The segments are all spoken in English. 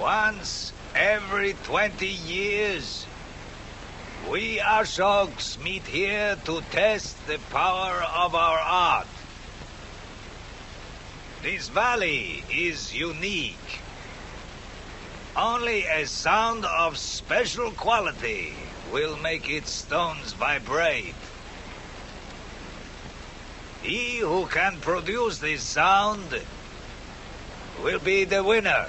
Once every 20 years, we Ashoks meet here to test the power of our art. This valley is unique. Only a sound of special quality will make its stones vibrate. He who can produce this sound will be the winner.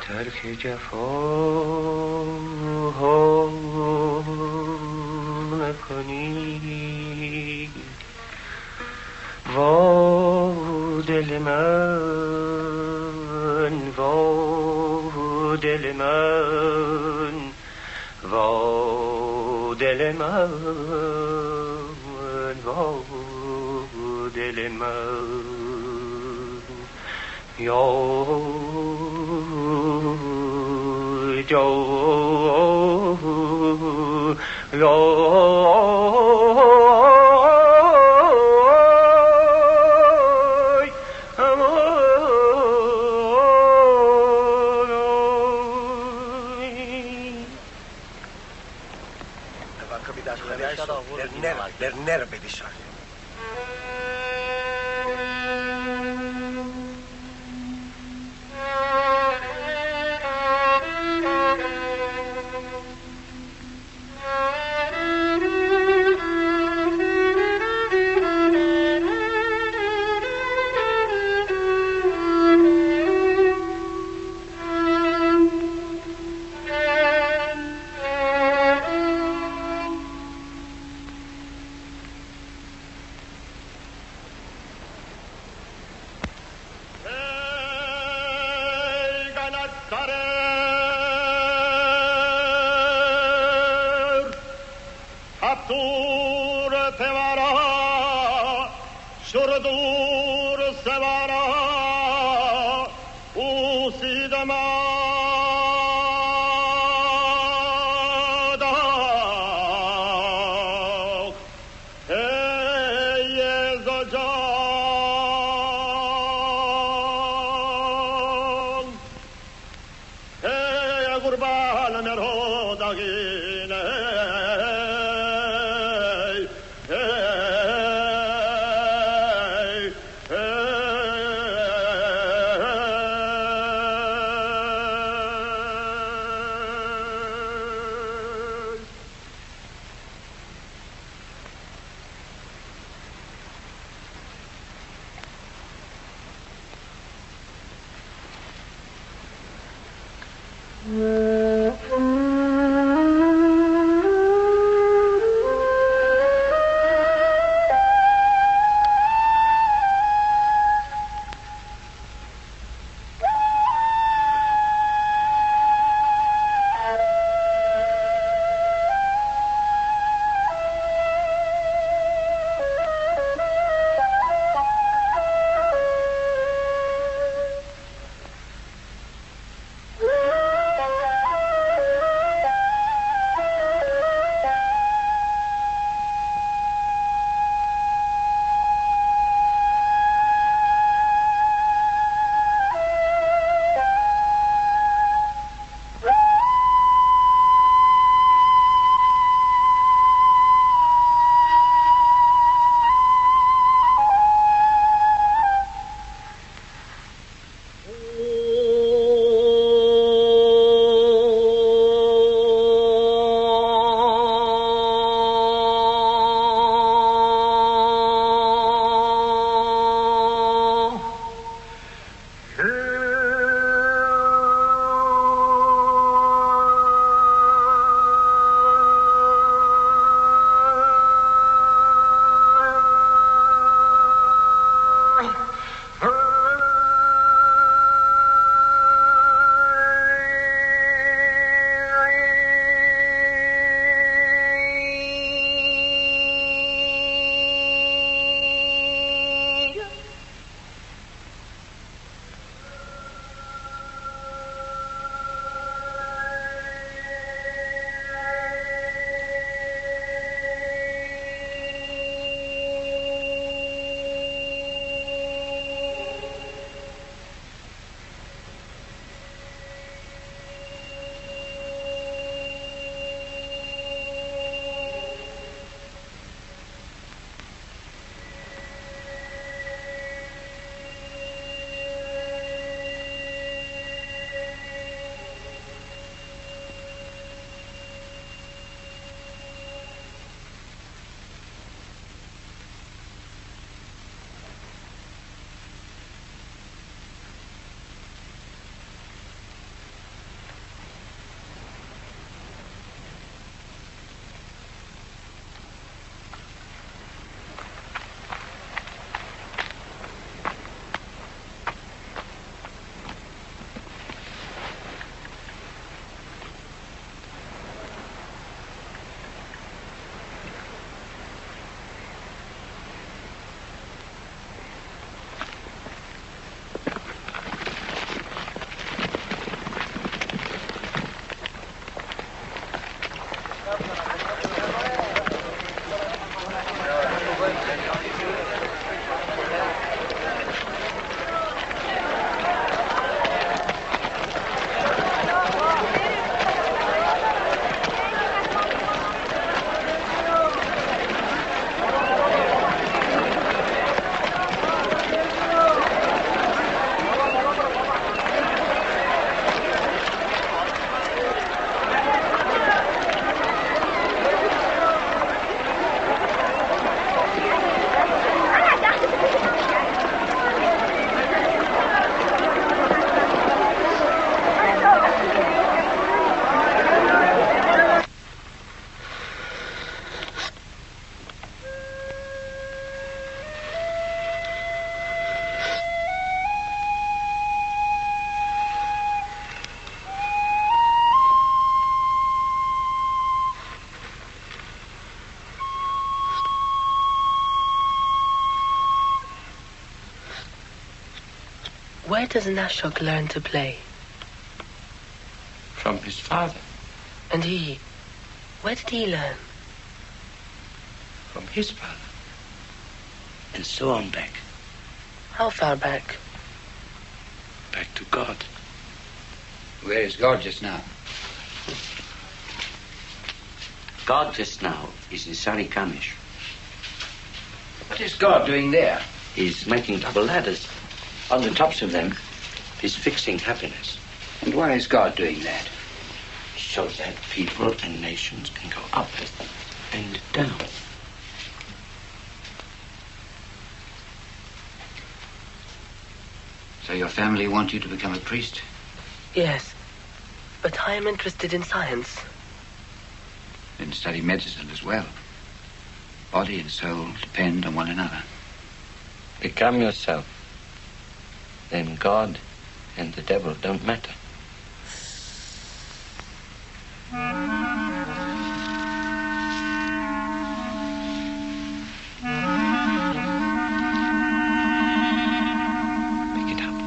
ترک جفا نکنی وا دل من وا دل من وا دل من وا دل من یا Nervedischar. Where does Nashok learn to play? From his father. And he? Where did he learn? From his father. And so on back. How far back? Back to God. Where is God just now? God just now is in Sarikamish. What is God doing there? He's making double ladders. On the tops of them, he's fixing happiness. And why is God doing that? So that people and nations can go up and down. So your family want you to become a priest? Yes, but I am interested in science. Then study medicine as well. Body and soul depend on one another. Become yourself. Then God and the devil don't matter. Pick it up.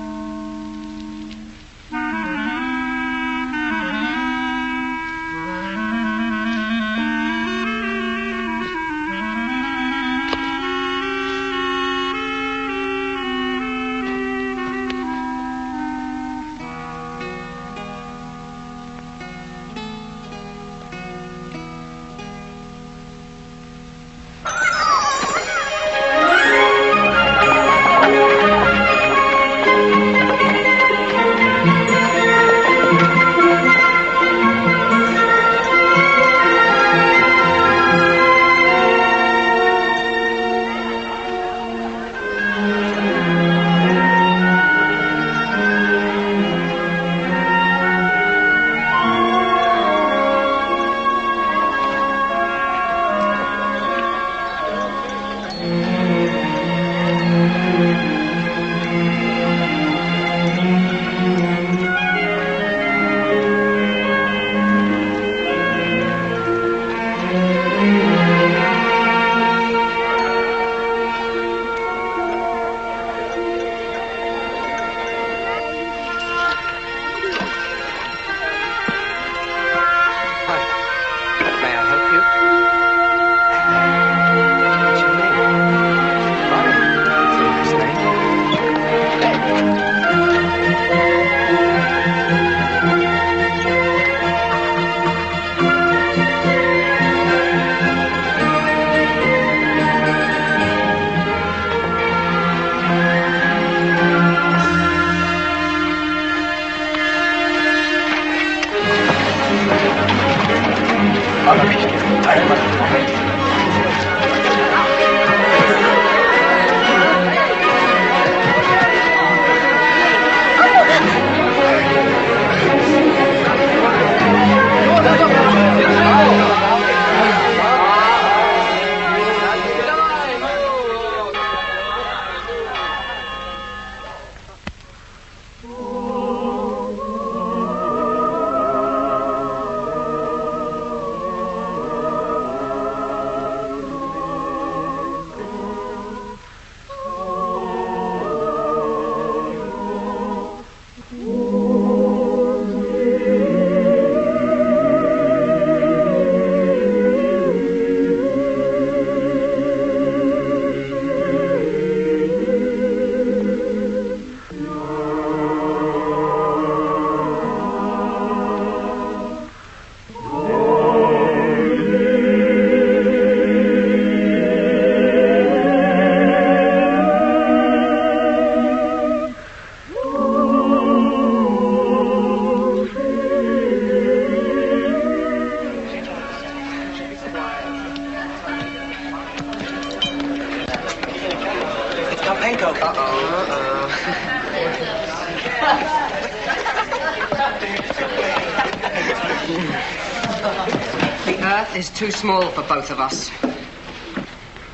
The Earth is too small for both of us.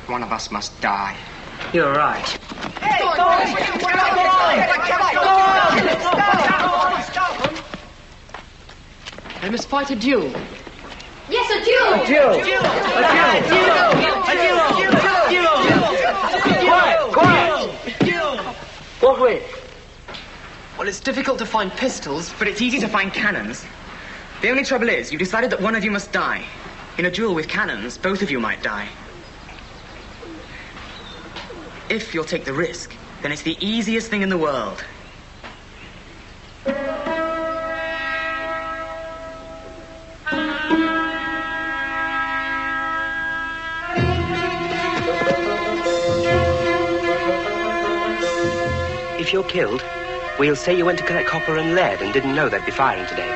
One of us must die. You're right. Hey, They must fight a duel. yes, a duel. A duel. Quiet! What way? Well, it's difficult to find pistols, but it's easy to find cannons. The only trouble is, you've decided that one of you must die. In a duel with cannons, both of you might die. If you'll take the risk, then it's the easiest thing in the world. If you're killed, we'll say you went to collect copper and lead and didn't know they'd be firing today.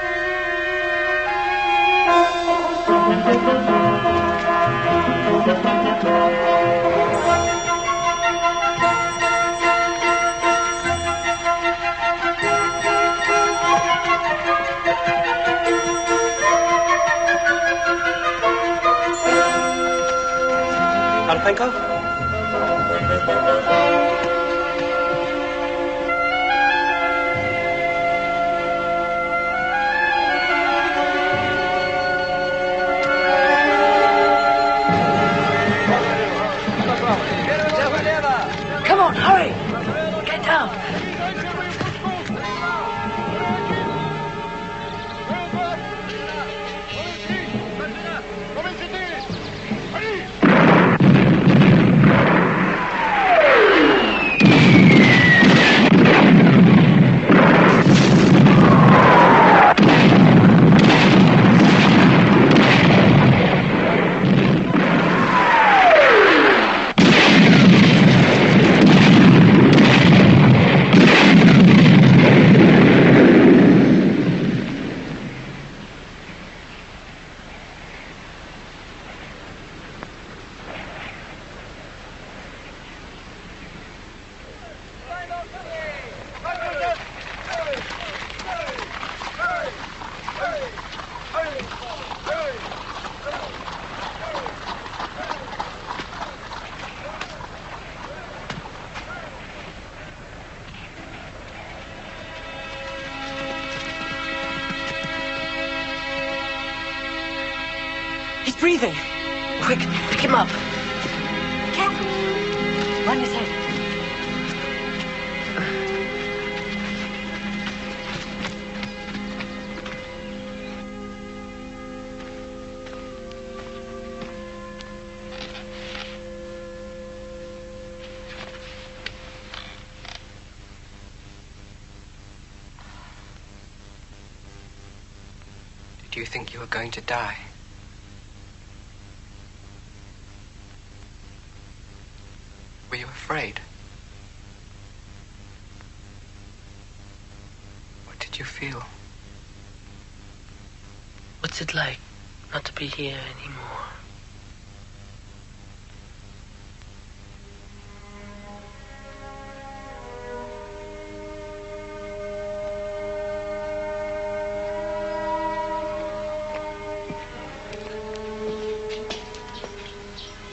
Alpenko? Come on, hurry! Get down! He's breathing. Quick, pick him up. Careful. Run his head. Did you think you were going to die? Were you afraid? What did you feel? What's it like not to be here anymore?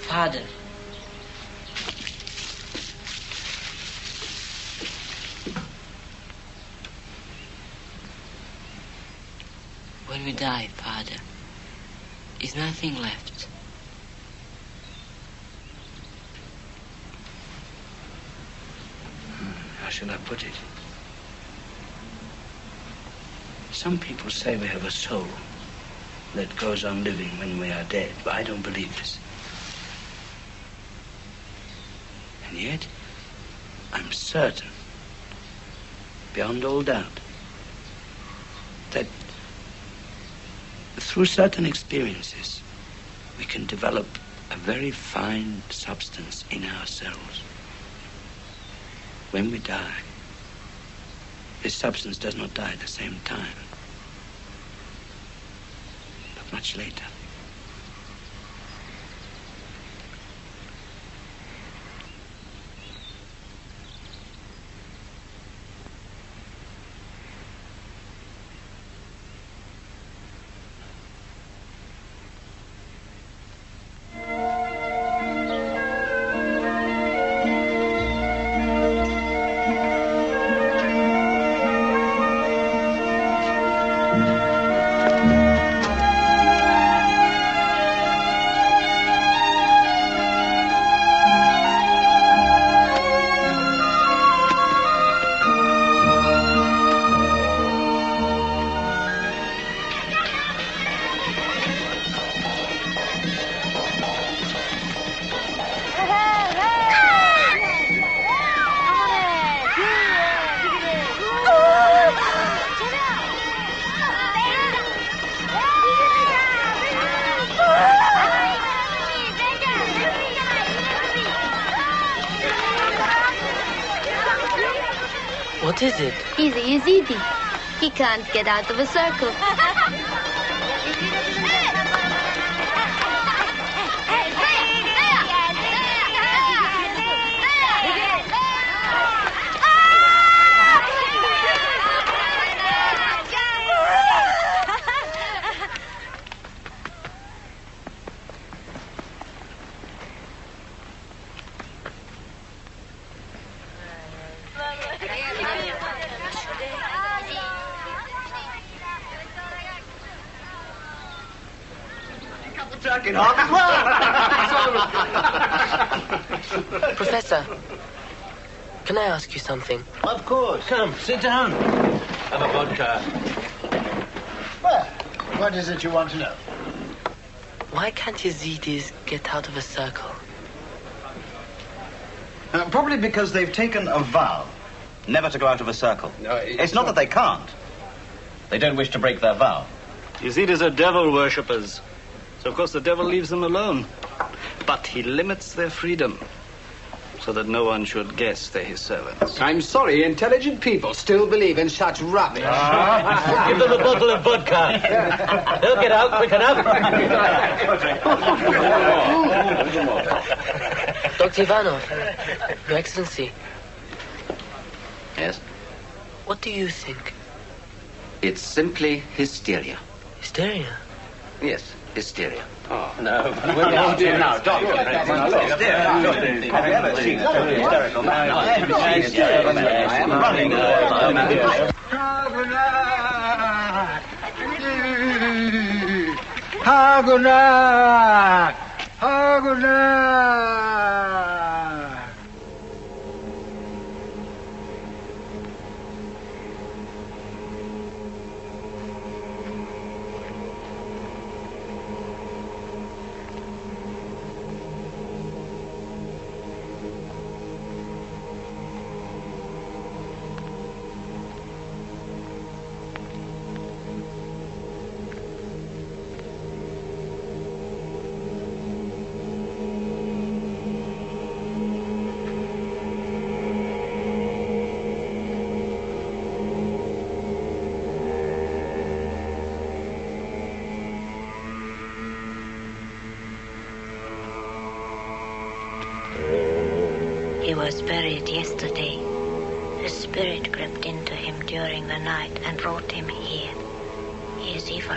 Father. When we die, Father, is nothing left. How shall I put it? Some people say we have a soul that goes on living when we are dead, but I don't believe this. And yet, I'm certain, beyond all doubt, that through certain experiences, we can develop a very fine substance in ourselves. When we die, this substance does not die at the same time, but much later. What is it? He's a Yazidi. He can't get out of a circle. Professor, can I ask you something? Of course. Come, sit down. Have a vodka. Well, what is it you want to know? Why can't Yazidis get out of a circle? Probably because they've taken a vow never to go out of a circle. No, it's not that they can't. They don't wish to break their vow. Yazidis are devil worshippers. So, of course, the devil leaves them alone. But he limits their freedom so that no one should guess they're his servants. I'm sorry, intelligent people still believe in such rubbish. Give them a bottle of vodka. They'll get out quick enough. Dr. Ivanov, Your Excellency, Yes? what do you think? It's simply hysteria. Hysteria? Yes, hysteria. Oh, no. Now, Doctor. Have you ever seen a totally hysterical man? I am running. He was buried yesterday. A spirit crept into him during the night and brought him here. He is evil.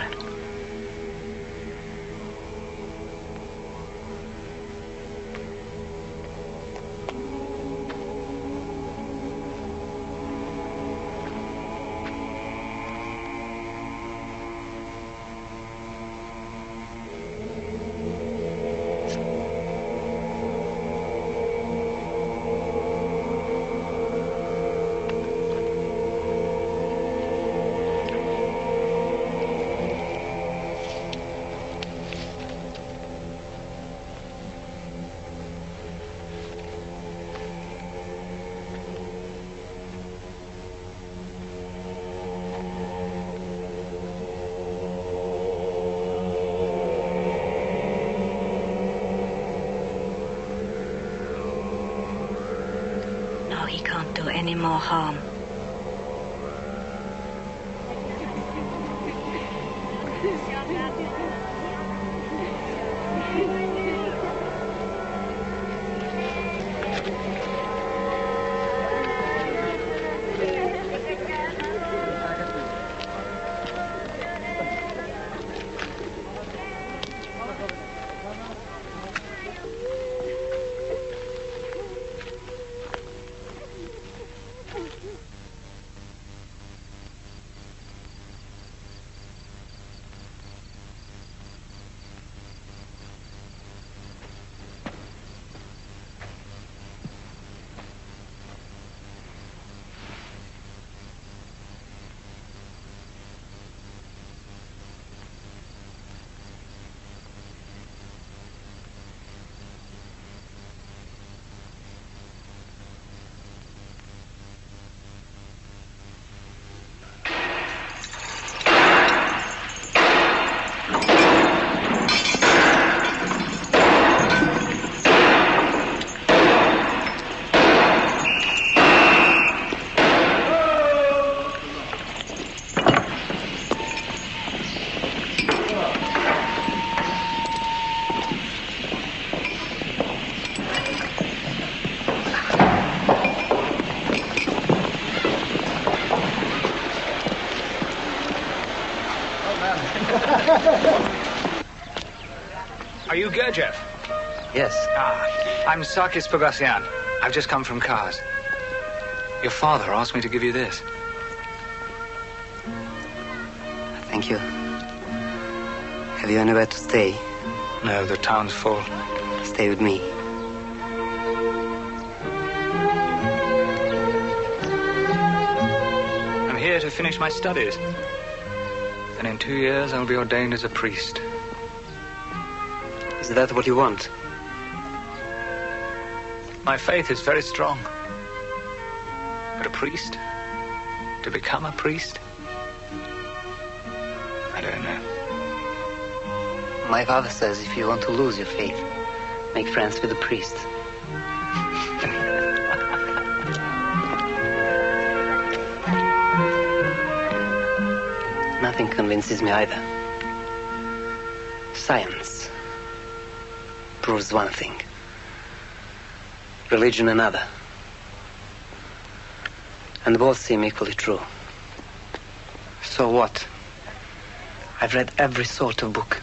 He can't do any more harm. Are you Gurdjieff? Yes. I'm Sarkis Pogosyan. I've just come from Kars. Your father asked me to give you this. Thank you. Have you anywhere to stay? No, the town's full. Stay with me. I'm here to finish my studies. Then in 2 years, I'll be ordained as a priest. Is that what you want? My faith is very strong. But a priest? To become a priest? I don't know. My father says if you want to lose your faith, make friends with the priest. Nothing convinces me either. Science proves one thing. Religion another. And both seem equally true. So what? I've read every sort of book.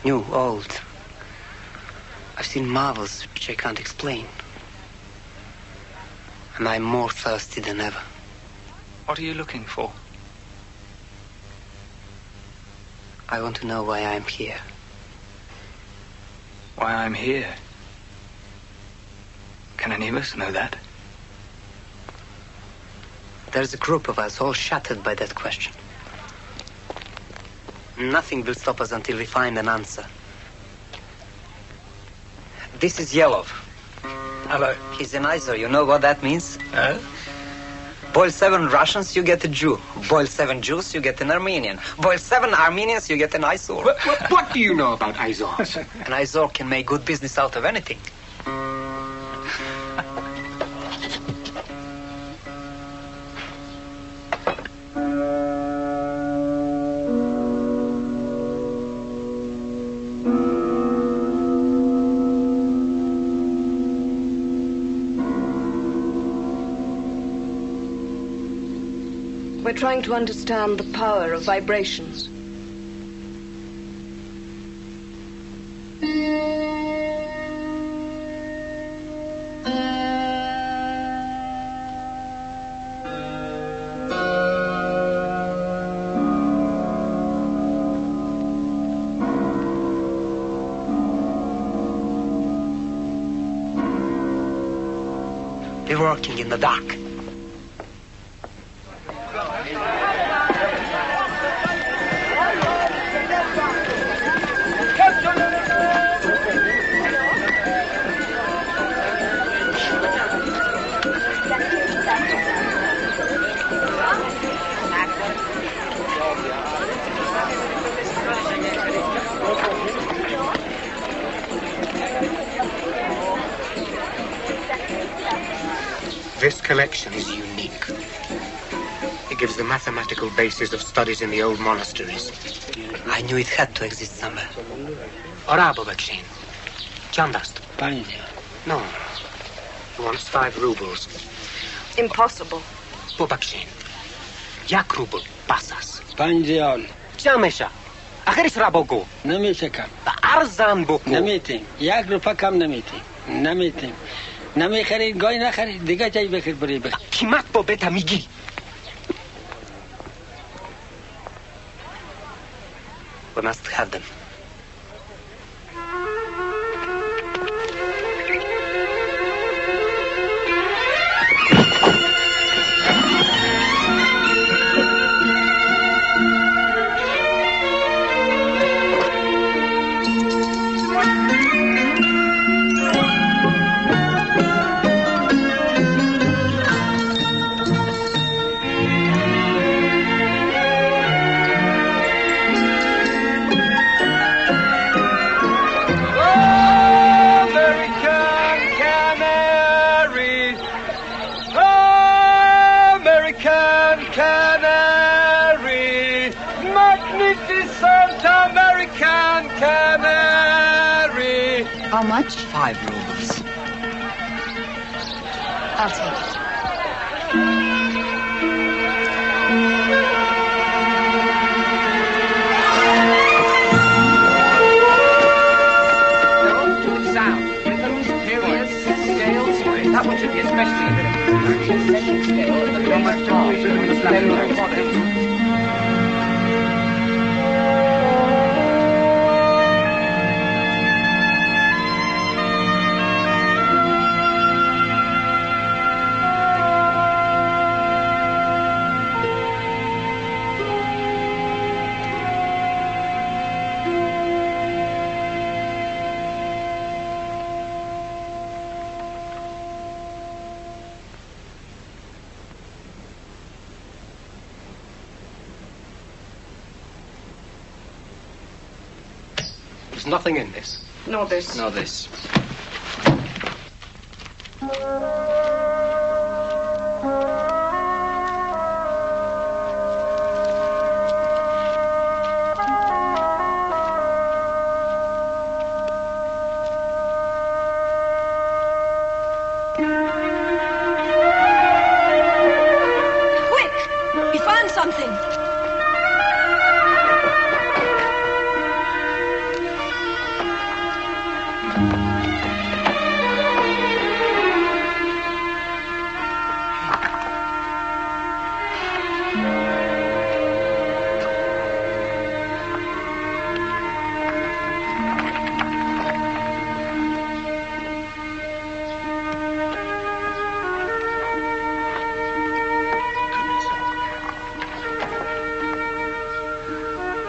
New, old. I've seen marvels which I can't explain. And I'm more thirsty than ever. What are you looking for? I want to know why I'm here. Why I'm here? Can any of us know that? There's a group of us all shattered by that question. Nothing will stop us until we find an answer. This is Yelov. Hello. He's an Izor. You know what that means? Boil 7 Russians, you get a Jew. Boil 7 Jews, you get an Armenian. Boil 7 Armenians, you get an Izor. What do you know about Izors? An Izor can make good business out of anything. We're trying to understand the power of vibrations. We're working in the dark. This collection is unique. It gives the mathematical basis of studies in the old monasteries. I knew it had to exist somewhere. Orabovachin. Chandast. No. He wants 5 rubles. Impossible. Bobachin. Jak rubl pasas? Pandiol. Chamesha. Acheris rabogu. Namitekam. Arzan boku. Namitim. Jak rupakam namitim. Namitim. نمی خرید گاهی نخرید دیگه جایی بخیر بری بخیر کیمت با بتا میگی We must have them. How much? 5 rubles. I'll take it. There's nothing in this. Nor this. Nor this. Quick! We found something.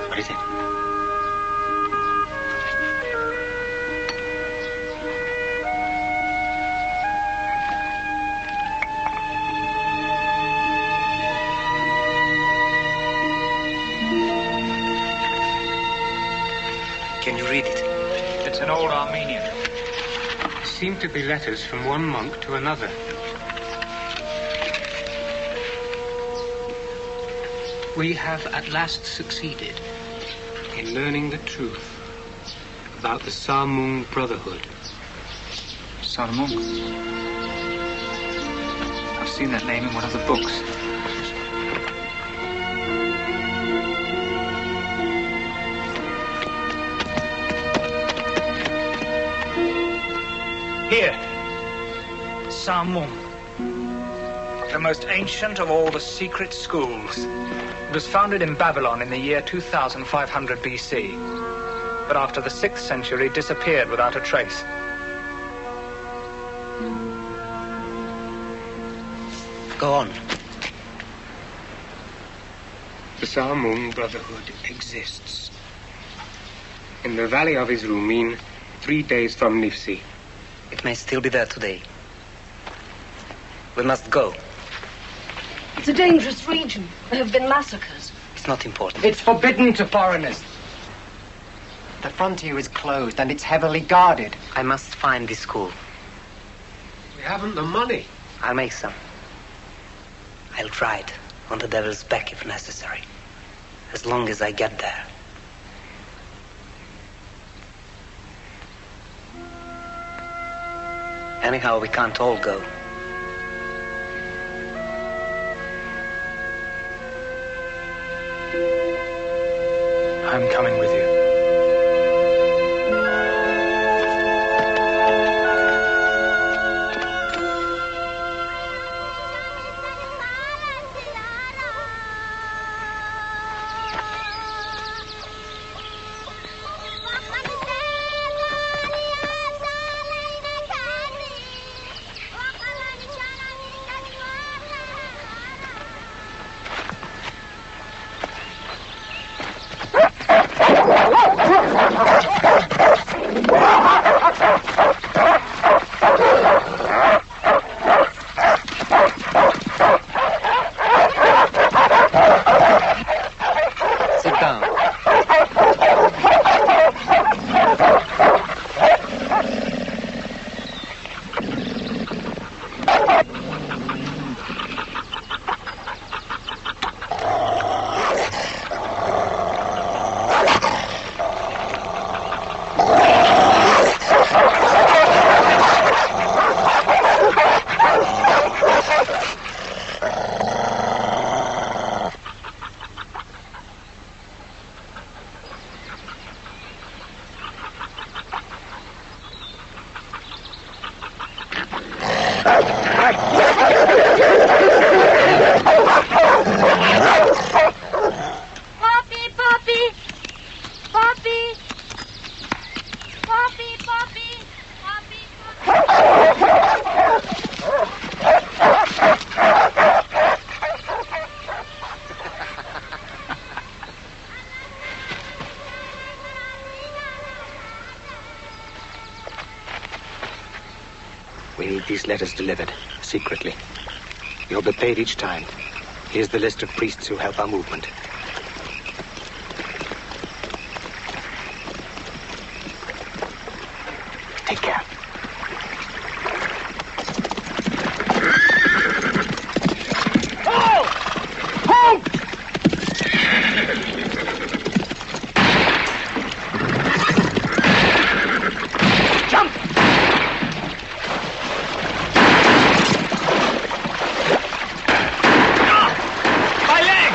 What is it? Can you read it? It's an old Armenian. Seem to be letters from one monk to another. We have at last succeeded in learning the truth about the Samung Brotherhood. Samung? I've seen that name in one of the books. Here. Samung. The most ancient of all the secret schools. It was founded in Babylon in the year 2500 BC, but after the 6th century disappeared without a trace. Go on. The Samung Brotherhood exists. In the valley of Izrumin, 3 days from Nifsi. It may still be there today. We must go. It's a dangerous region. There have been massacres. It's not important. It's forbidden to foreigners. The frontier is closed and it's heavily guarded. I must find this school. We haven't the money. I'll make some. I'll ride on the devil's back if necessary. As long as I get there. Anyhow, we can't all go. I'm coming with you. We need these letters delivered, secretly. You'll be paid each time. Here's the list of priests who help our movement. Take care. Oh! Halt! Jump! My leg!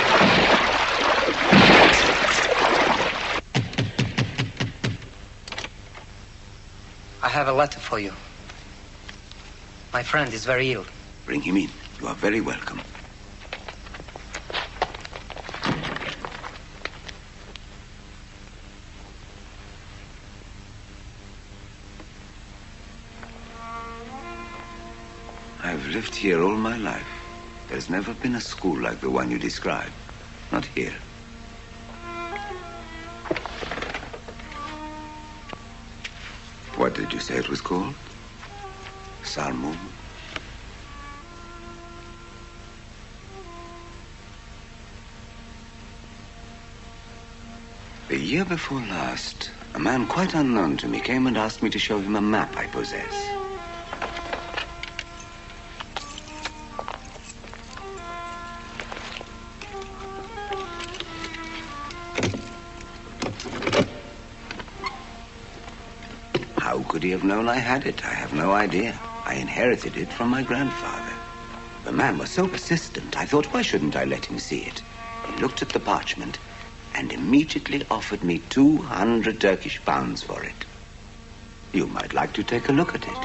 I have a letter for you. My friend is very ill. Bring him in. You are very welcome. I've lived here all my life. There's never been a school like the one you describe. Not here. What did you say it was called? Salmon? The year before last, a man quite unknown to me came and asked me to show him a map I possess. How could he have known I had it? I have no idea. I inherited it from my grandfather. The man was so persistent, I thought, why shouldn't I let him see it? He looked at the parchment and immediately offered me 200 Turkish pounds for it. You might like to take a look at it.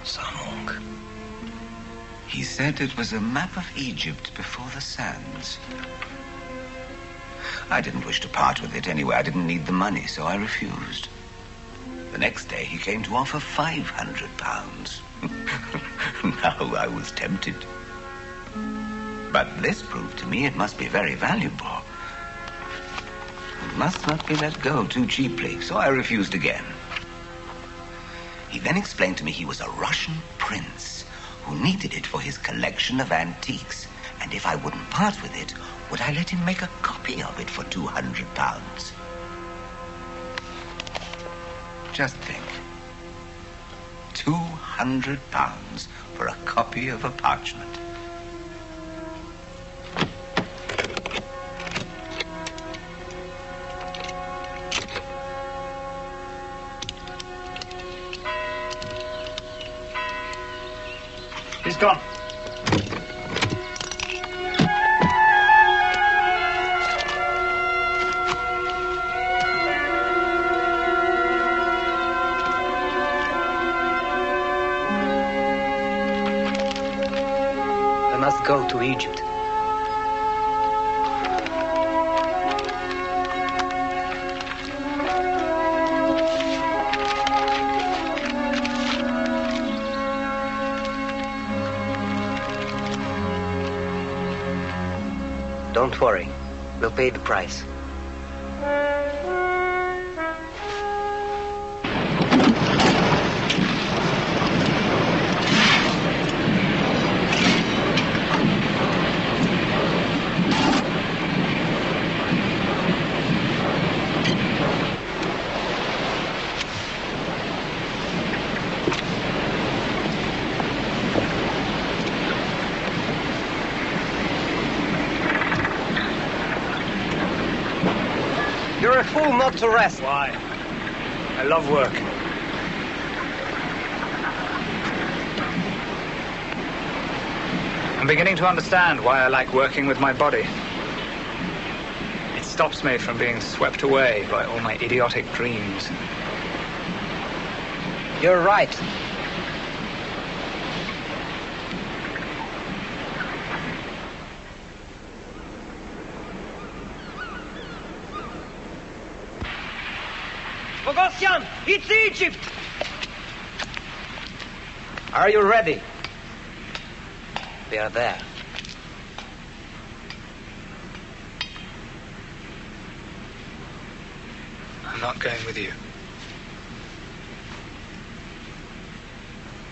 Samung. He said it was a map of Egypt before the sands. I didn't wish to part with it anyway. I didn't need the money, so I refused. The next day, he came to offer 500 pounds. Now I was tempted. But this proved to me it must be very valuable. It must not be let go too cheaply, so I refused again. He then explained to me he was a Russian prince who needed it for his collection of antiques, and if I wouldn't part with it, would I let him make a copy of it for 200 pounds? Just think. 200 pounds for a copy of a parchment. He's gone. I must go to Egypt. Don't worry. We'll pay the price. You're a fool not to rest. Why? I love work. I'm beginning to understand why I like working with my body. It stops me from being swept away by all my idiotic dreams. You're right. Bogosian, it's Egypt! Are you ready? We are there. I'm not going with you.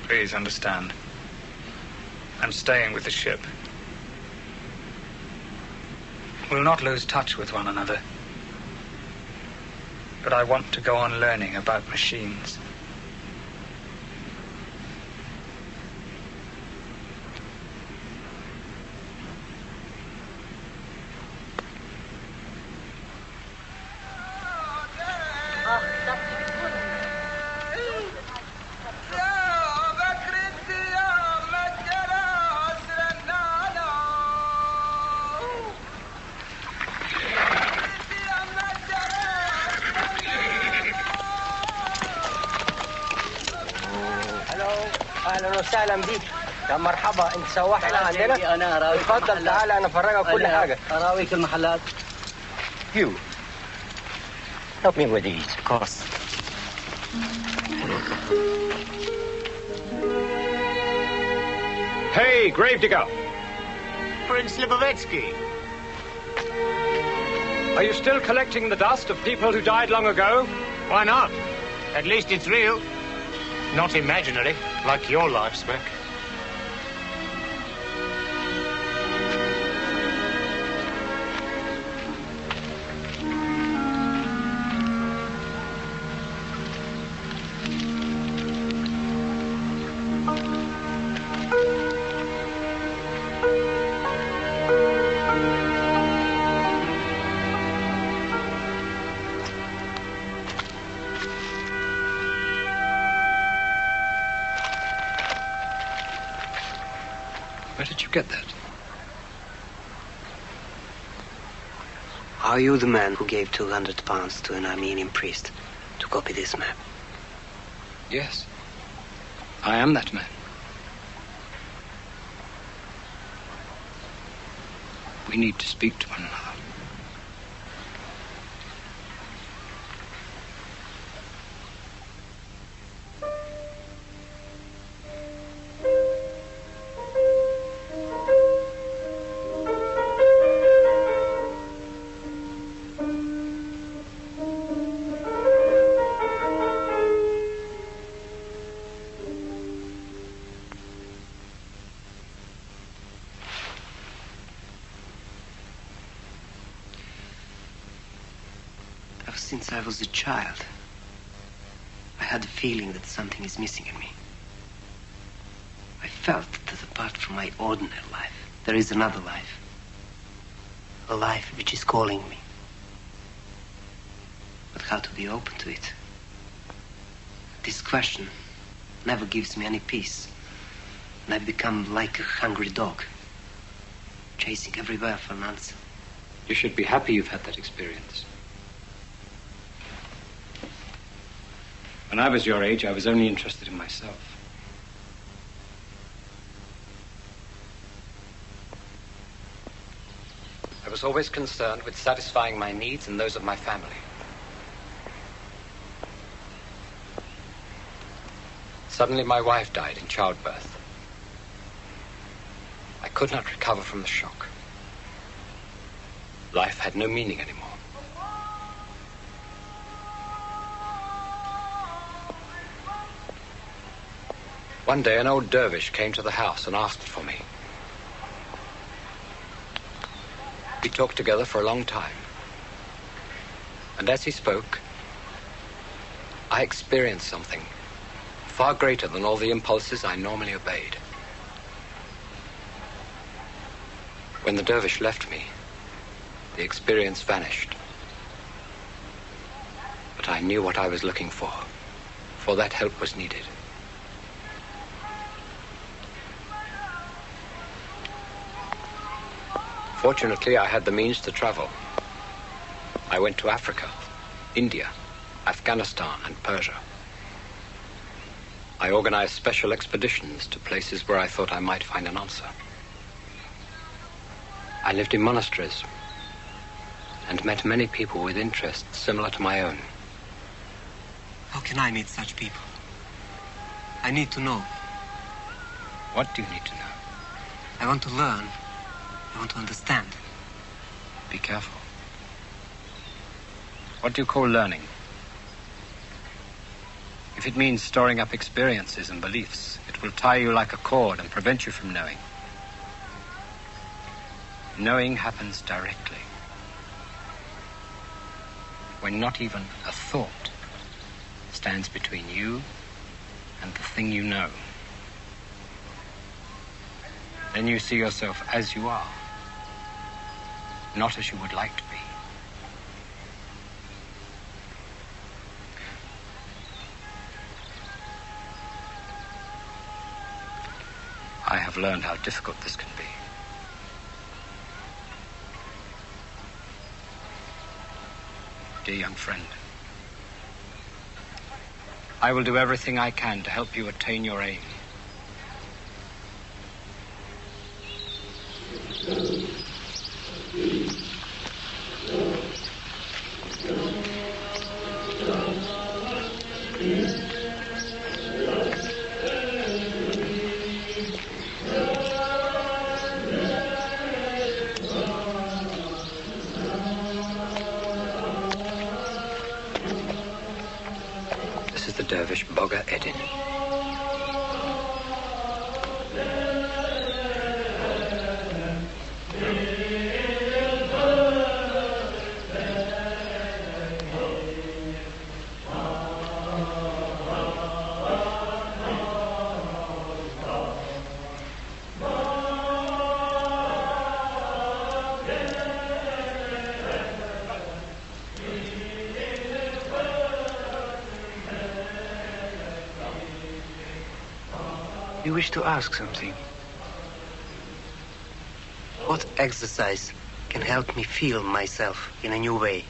Please understand. I'm staying with the ship. We'll not lose touch with one another. But I want to go on learning about machines. اهلا وسهلا بيك يا مرحبا. انت سواح هنا عندنا؟ انا اراويك اتفضل تعال انا افرجك كل حاجه. اراويك المحلات. You help me with these. Of course. Hey, Gravedigger! Prince Libovetsky. Are you still collecting the dust of people who died long ago? Why not? At least it's real. Not imaginary, like your life, Spec. Where did you get that? Are you the man who gave 200 pounds to an Armenian priest to copy this map? Yes. I am that man. We need to speak to one another. Since I was a child, I had the feeling that something is missing in me. I felt that apart from my ordinary life, there is another life. A life which is calling me. But how to be open to it? This question never gives me any peace. And I've become like a hungry dog, chasing everywhere for an answer. You should be happy you've had that experience. When I was your age, I was only interested in myself. I was always concerned with satisfying my needs and those of my family. Suddenly, my wife died in childbirth. I could not recover from the shock. Life had no meaning anymore. One day, an old dervish came to the house and asked for me. We talked together for a long time. And as he spoke, I experienced something far greater than all the impulses I normally obeyed. When the dervish left me, the experience vanished. But I knew what I was looking for that help was needed. Fortunately, I had the means to travel. I went to Africa, India, Afghanistan, and Persia. I organized special expeditions to places where I thought I might find an answer. I lived in monasteries and met many people with interests similar to my own. How can I meet such people? I need to know. What do you need to know? I want to learn. I want to understand. Be careful. What do you call learning? If it means storing up experiences and beliefs, it will tie you like a cord and prevent you from knowing. Knowing happens directly, when not even a thought stands between you and the thing you know. Then you see yourself as you are, not as you would like to be. I have learned how difficult this can be. Dear young friend, I will do everything I can to help you attain your aim. This is the dervish Bogger Edin. You wish to ask something? What exercise can help me feel myself in a new way?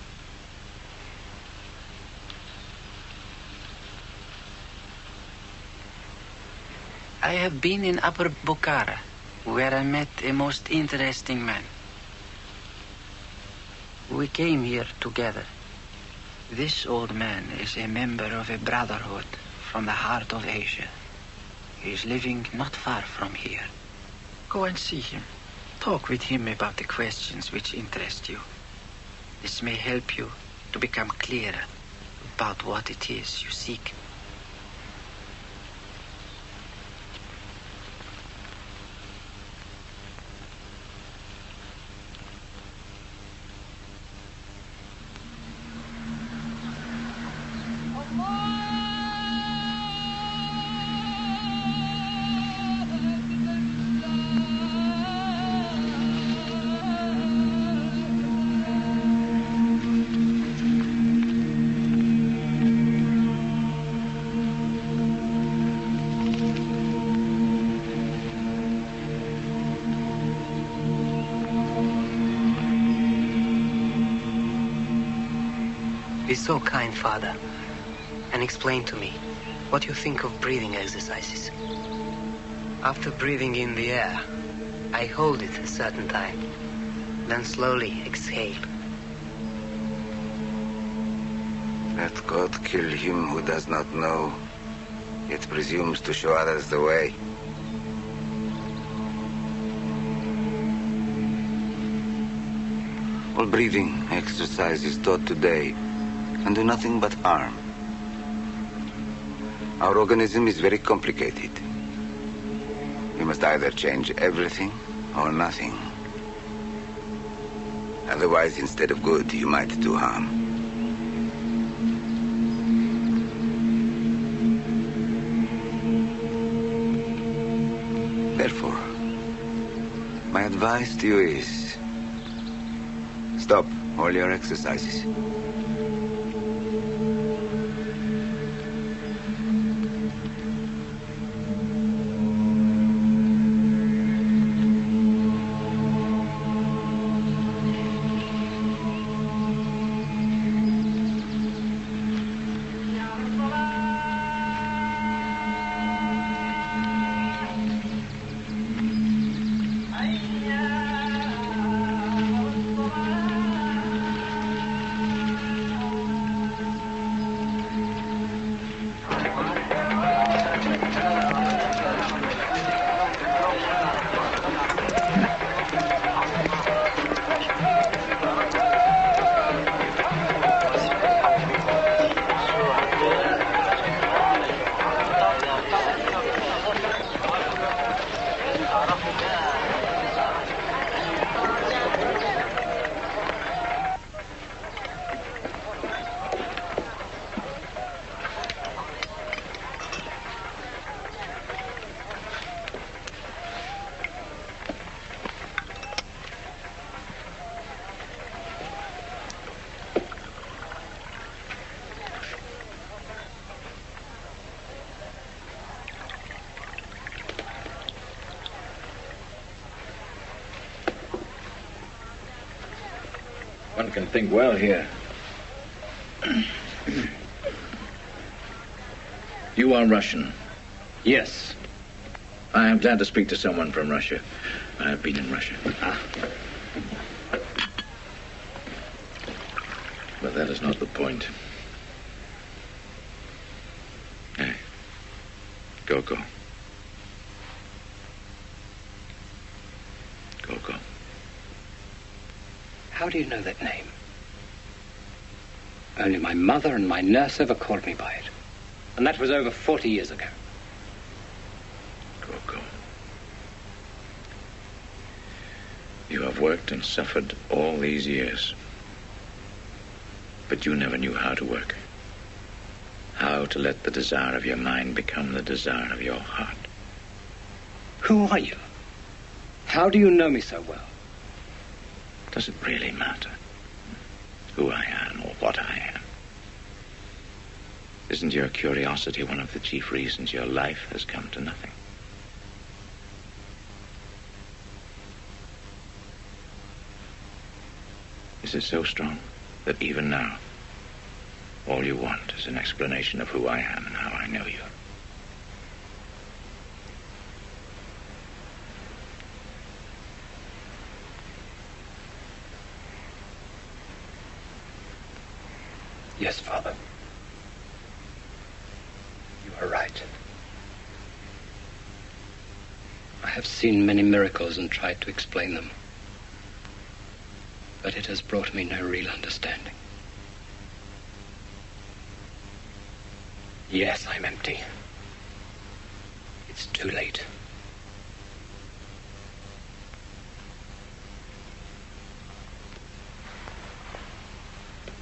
I have been in Upper Bukhara, where I met a most interesting man. We came here together. This old man is a member of a brotherhood from the heart of Asia. He is living not far from here. Go and see him. Talk with him about the questions which interest you. This may help you to become clearer about what it is you seek. Be so kind, Father, and explain to me what you think of breathing exercises. After breathing in the air, I hold it a certain time, then slowly exhale. Let God kill him who does not know, yet presumes to show others the way. All breathing exercise is taught today and do nothing but harm. Our organism is very complicated. You must either change everything or nothing. Otherwise, instead of good, you might do harm. Therefore, my advice to you is stop all your exercises. One can think well here. You are Russian? Yes. I am glad to speak to someone from Russia. I have been in Russia. But that is not the point. Hey, Go-Go. Go-Go. How do you know that name? Only my mother and my nurse ever called me by it. And that was over 40 years ago. Go-Go. You have worked and suffered all these years. But you never knew how to work. How to let the desire of your mind become the desire of your heart. Who are you? How do you know me so well? Does it really matter who I am or what I am? Isn't your curiosity one of the chief reasons your life has come to nothing? Is it so strong that even now, all you want is an explanation of who I am and how I know you? Yes, Father. You are right. I have seen many miracles and tried to explain them. But it has brought me no real understanding. Yes, I'm empty. It's too late.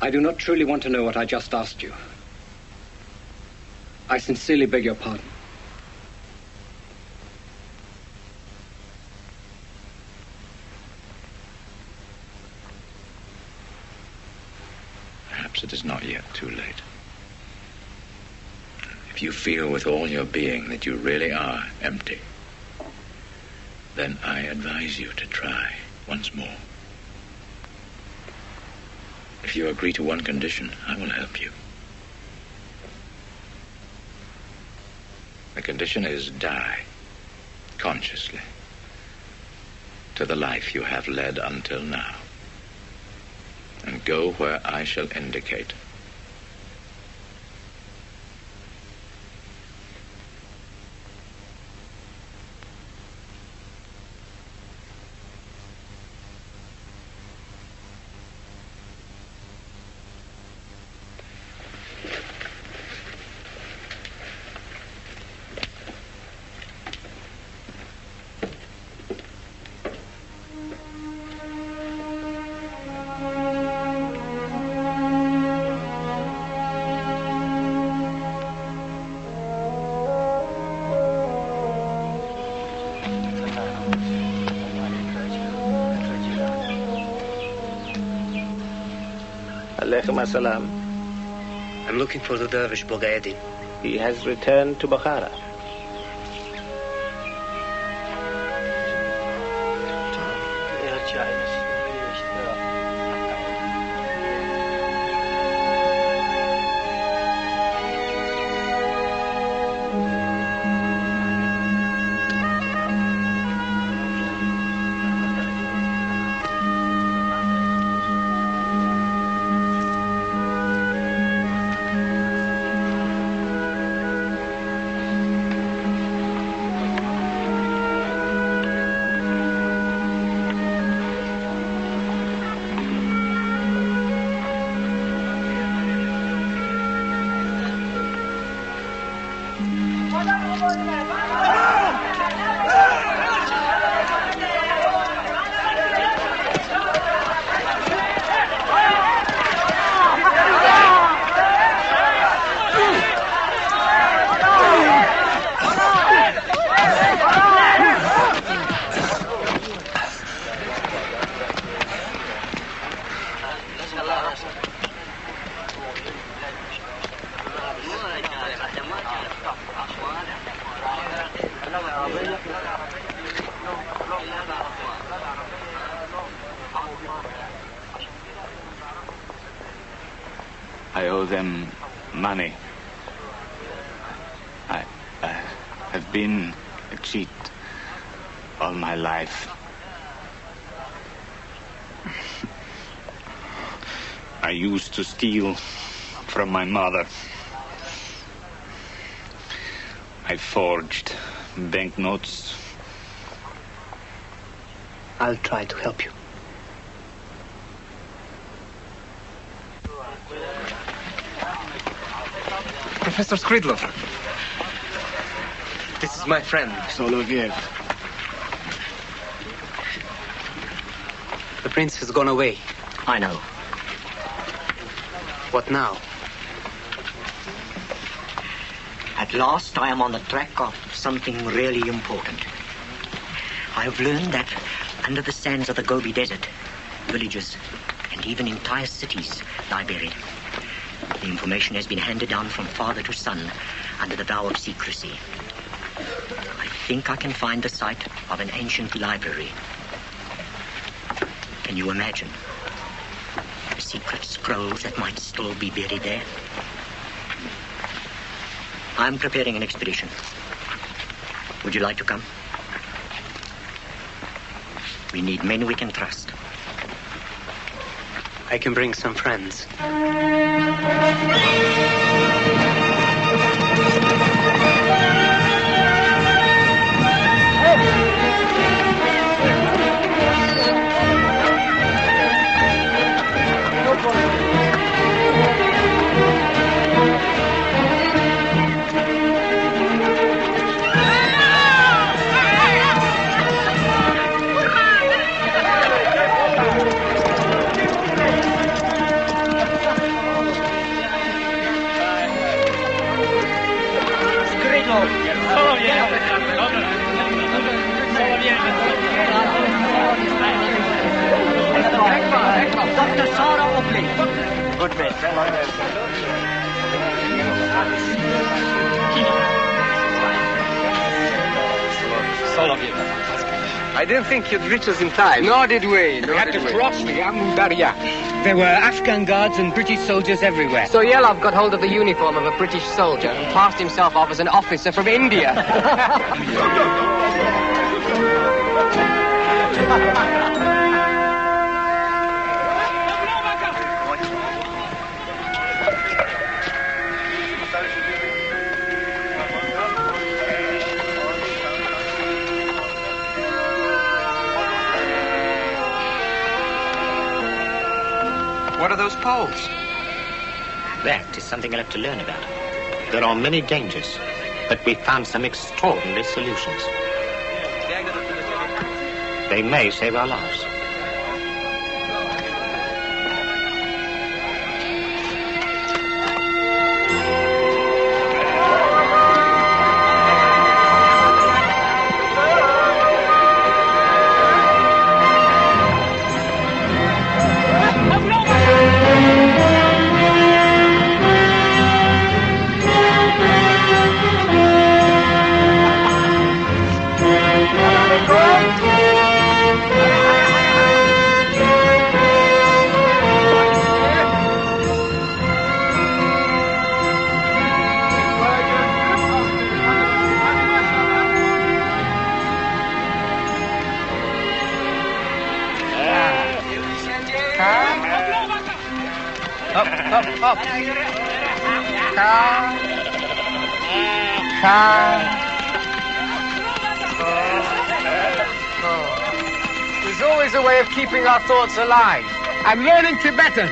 I do not truly want to know what I just asked you. I sincerely beg your pardon. Perhaps it is not yet too late. If you feel with all your being that you really are empty, then I advise you to try once more. If you agree to one condition, I will help you. The condition is die, consciously, to the life you have led until now, and go where I shall indicate. I'm looking for the dervish Bogaeddin. He has returned to Bukhara. owe them money. I have been a cheat all my life. I used to steal from my mother. I forged banknotes. I'll try to help you. Professor Skridlov. This is my friend. Soloviev. The prince has gone away. I know. What now? At last, I am on the track of something really important. I have learned that under the sands of the Gobi Desert, villages and even entire cities lie buried. The information has been handed down from father to son under the vow of secrecy. I think I can find the site of an ancient library. Can you imagine the secret scrolls that might still be buried there? I'm preparing an expedition. Would you like to come? We need men we can trust. I can bring some friends. Dr. Sarah Oakley. Good man. I didn't think you'd reach us in time. Nor did we. We had to cross the Amu Darya. There were Afghan guards and British soldiers everywhere. So Yelov got hold of the uniform of a British soldier and passed himself off as an officer from India. What are those poles? That is something I'll have to learn about. There are many dangers, but we found some extraordinary solutions. They may save our lives. Up. There's always a way of keeping our thoughts alive. I'm learning Tibetan.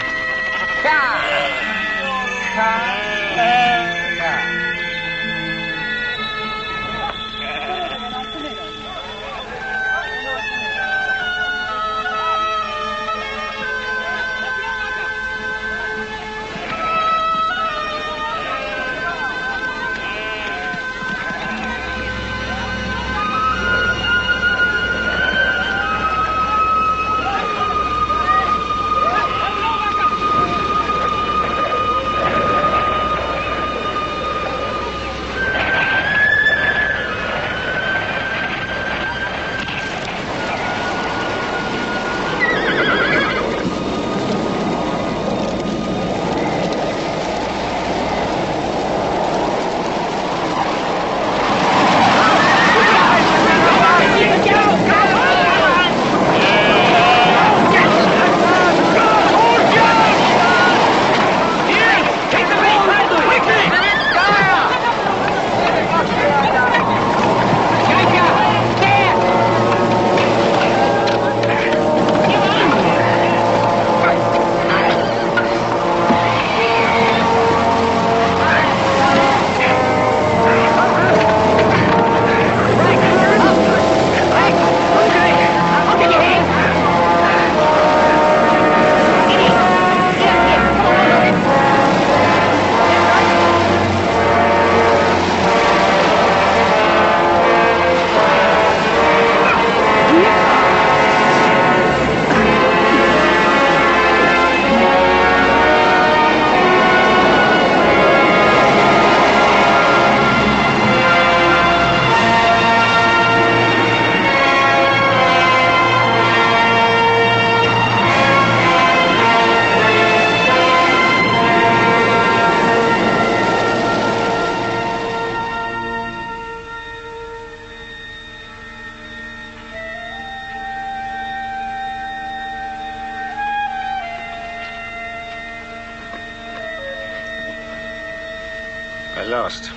lost.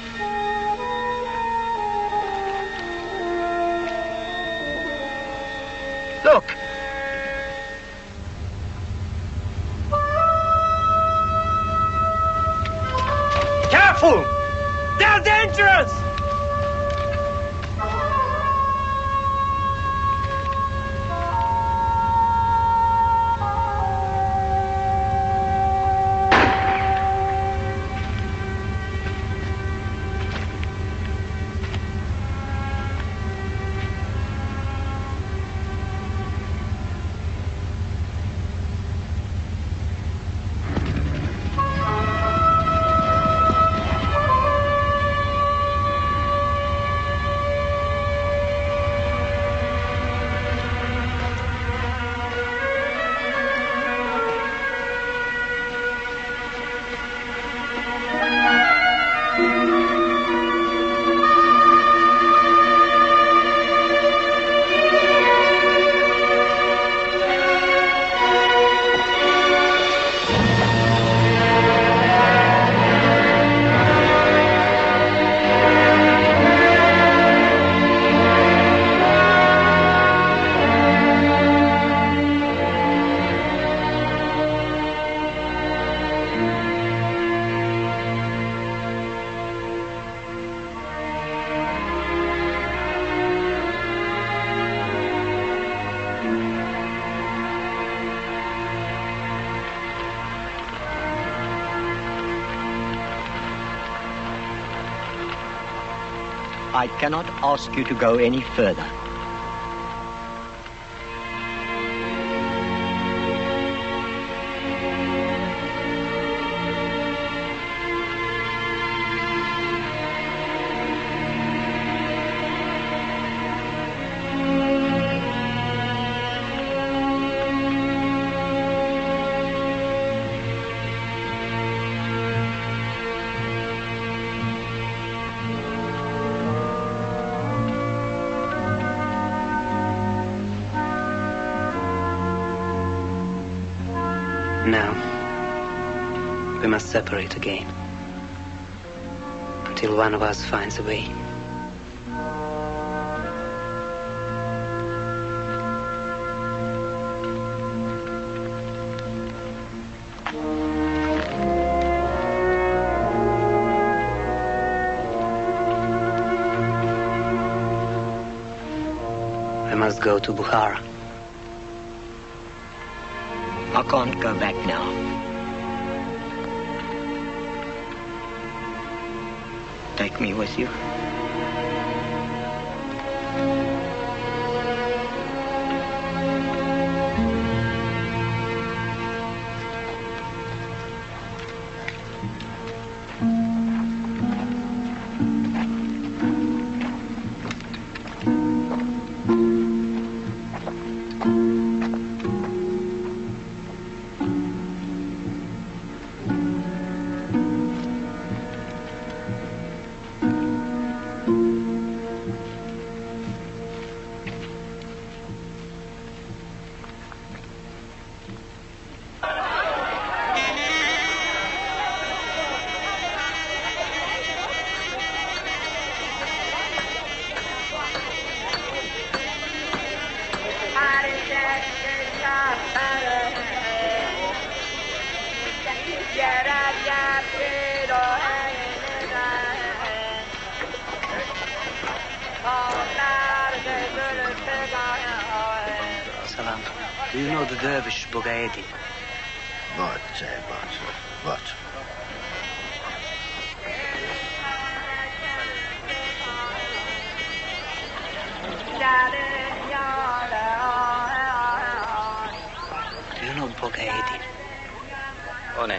Look! Careful! They're dangerous! I cannot ask you to go any further. Now, we must separate again. Until one of us finds a way. I must go to Bukhara. I can't go back now. Take me with you. Salam. Do you know the dervish Bogaedi? What? Do you know Bogaedi? One.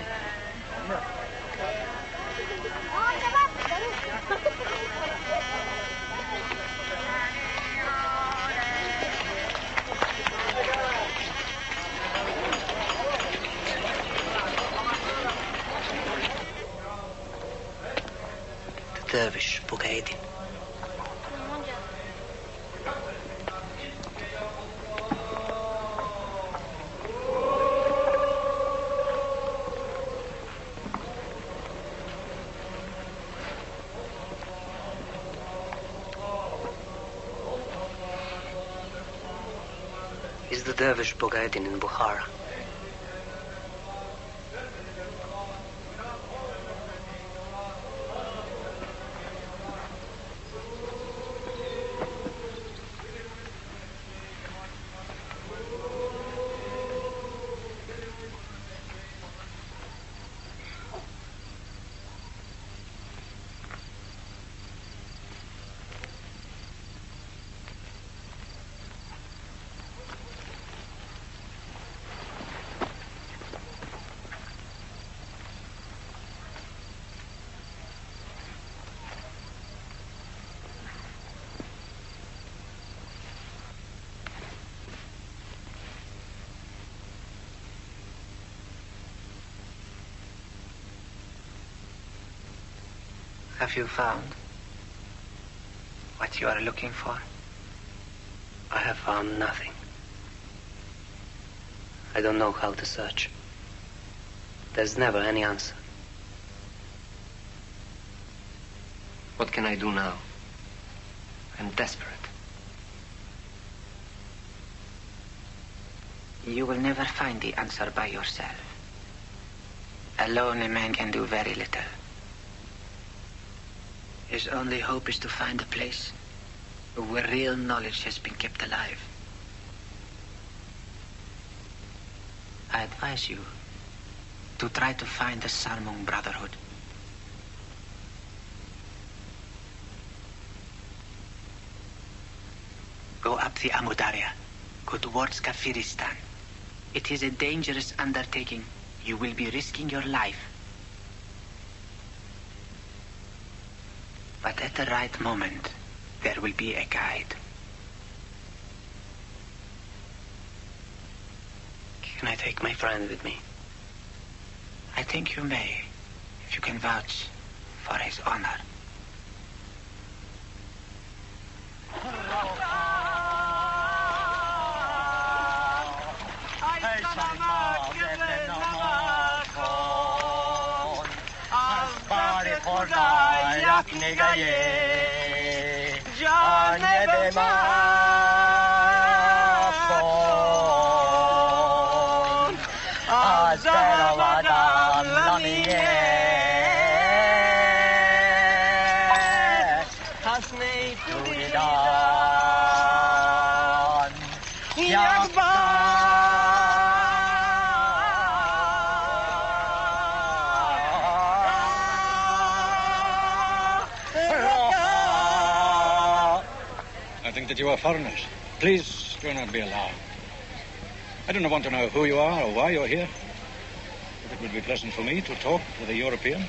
The dervish Bogaedi. is the dervish Bogaeddin in Bukhara. Have you found what you are looking for? I have found nothing. I don't know how to search. There's never any answer. What can I do now? I'm desperate. You will never find the answer by yourself. Alone, a man can do very little. His only hope is to find a place where real knowledge has been kept alive. I advise you to try to find the Sarmung Brotherhood. Go up the Amudarya. Go towards Kafiristan. It is a dangerous undertaking. You will be risking your life. But at the right moment, there will be a guide. Can I take my friend with me? I think you may, if you can vouch for his honor. I think that you are foreigners. Please do not be alarmed. I do not want to know who you are or why you're here. But it would be pleasant for me to talk with a European.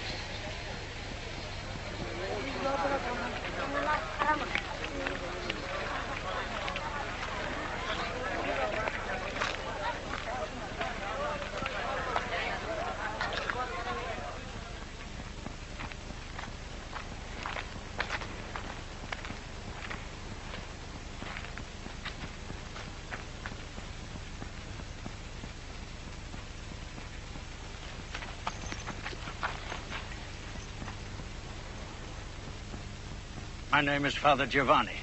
My name is Father Giovanni.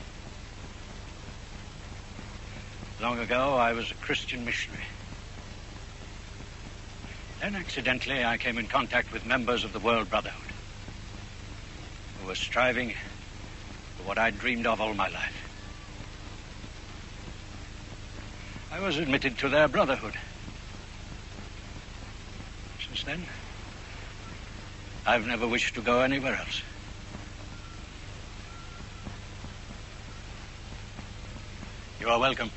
Long ago, I was a Christian missionary. Then, accidentally, I came in contact with members of the World Brotherhood who were striving for what I'd dreamed of all my life. I was admitted to their brotherhood. Since then, I've never wished to go anywhere else. You are welcome.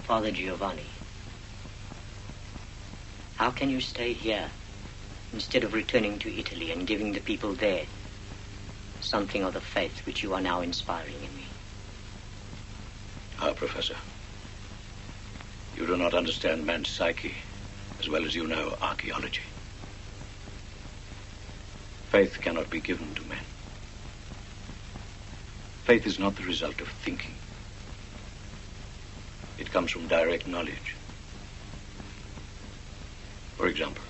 Father Giovanni, how can you stay here instead of returning to Italy and giving the people there something of the faith which you are now inspiring in me. Ah, Professor. You do not understand man's psyche as well as you know archaeology. Faith cannot be given to men. Faith is not the result of thinking. It comes from direct knowledge. For example,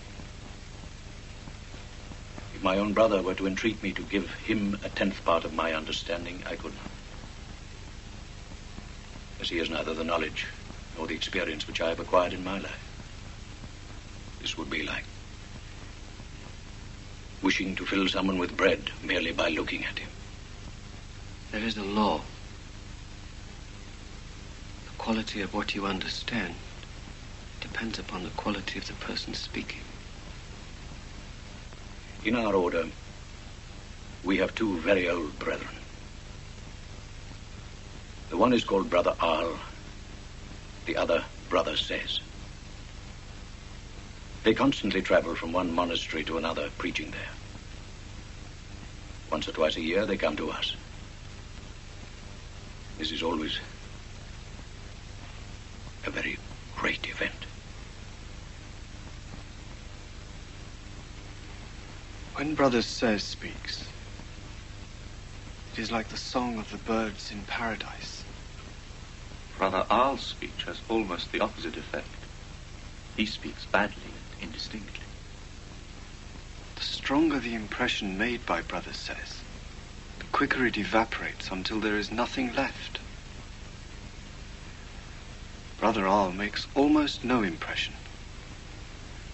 if my own brother were to entreat me to give him a 10th part of my understanding, I could not. As he has neither the knowledge nor the experience which I have acquired in my life. This would be like wishing to fill someone with bread merely by looking at him. There is a law. The quality of what you understand depends upon the quality of the person speaking. In our order, we have two very old brethren. The one is called Brother Arl, the other Brother Says. They constantly travel from one monastery to another, preaching there. Once or twice a year, they come to us. This is always a very great event. When Brother Says speaks, it is like the song of the birds in paradise. Brother Arl's speech has almost the opposite effect. He speaks badly and indistinctly. The stronger the impression made by Brother Says, the quicker it evaporates until there is nothing left. Brother Arl makes almost no impression.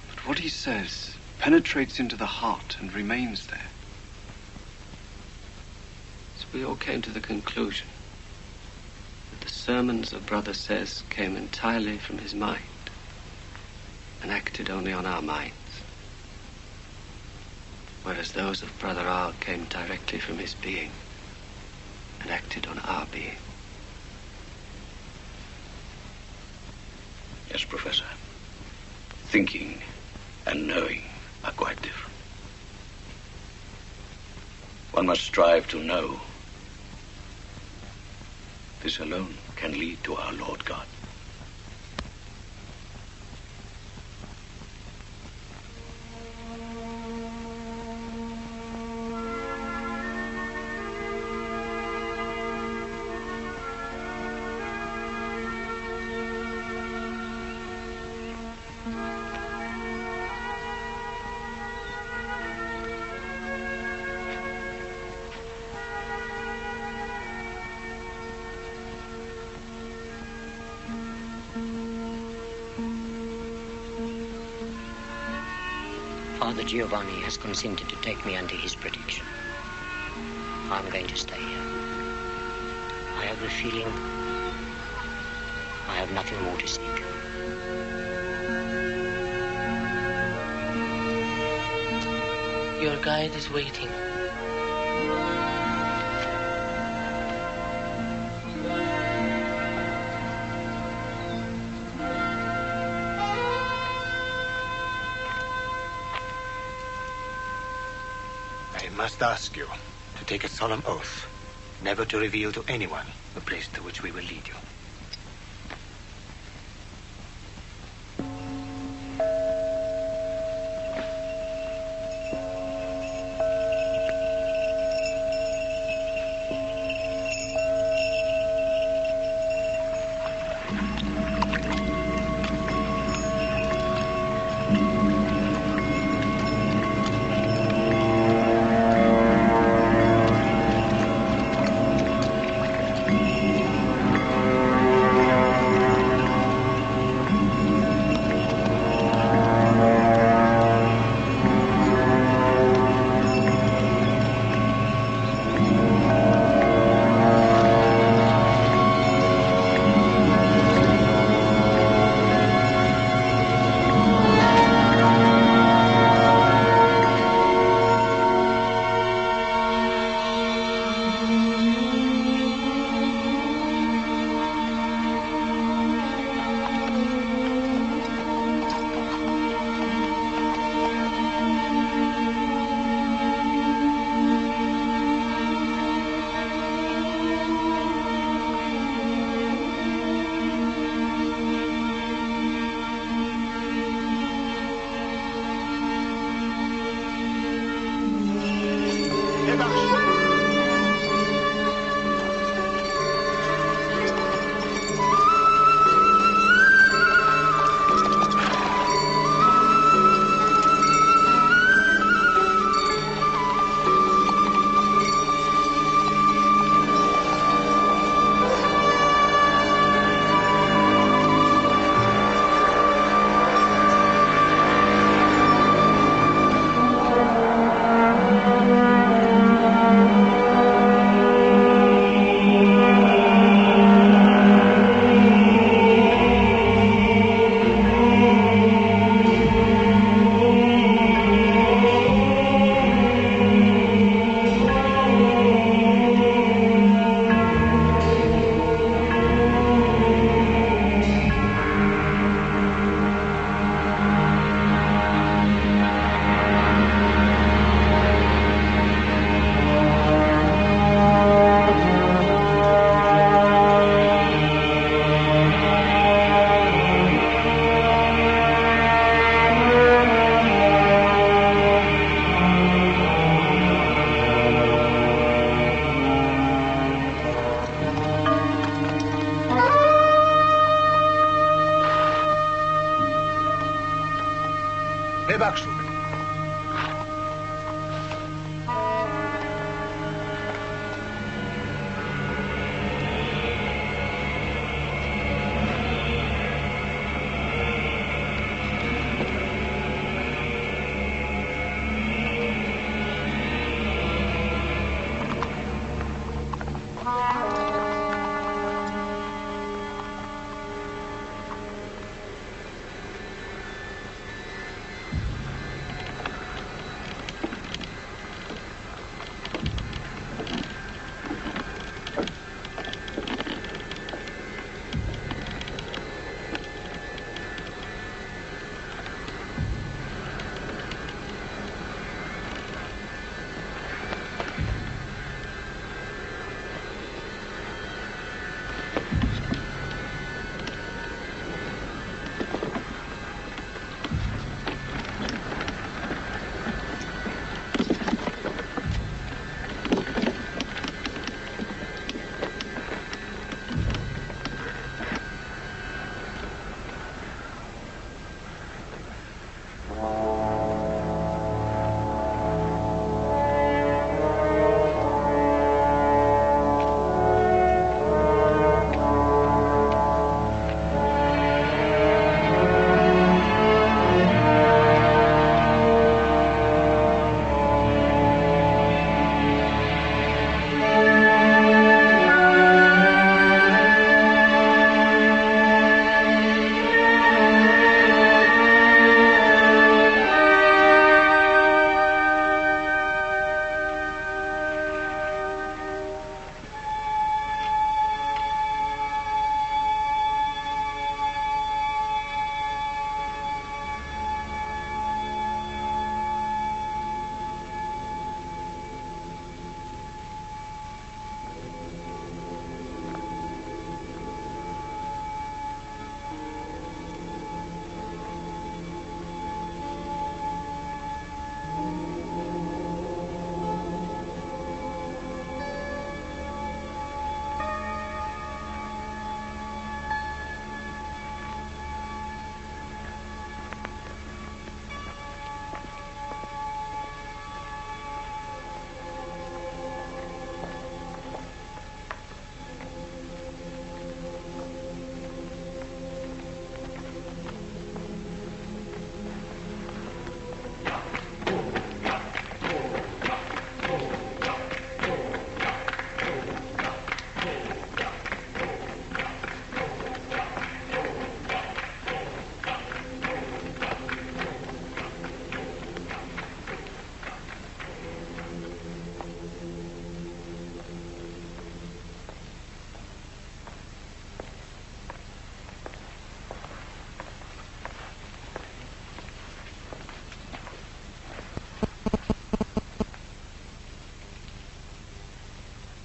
But what he says penetrates into the heart and remains there. So we all came to the conclusion that the sermons of Brother Says came entirely from his mind and acted only on our minds, whereas those of Brother Arl came directly from his being and acted on our being. Yes, Professor. Thinking and knowing are quite different. One must strive to know. This alone can lead to our Lord God. Father Giovanni has consented to take me under his protection. I'm going to stay here. I have the feeling I have nothing more to seek. Your guide is waiting. I must ask you to take a solemn oath never to reveal to anyone the place to which we will lead you. Hebaksu.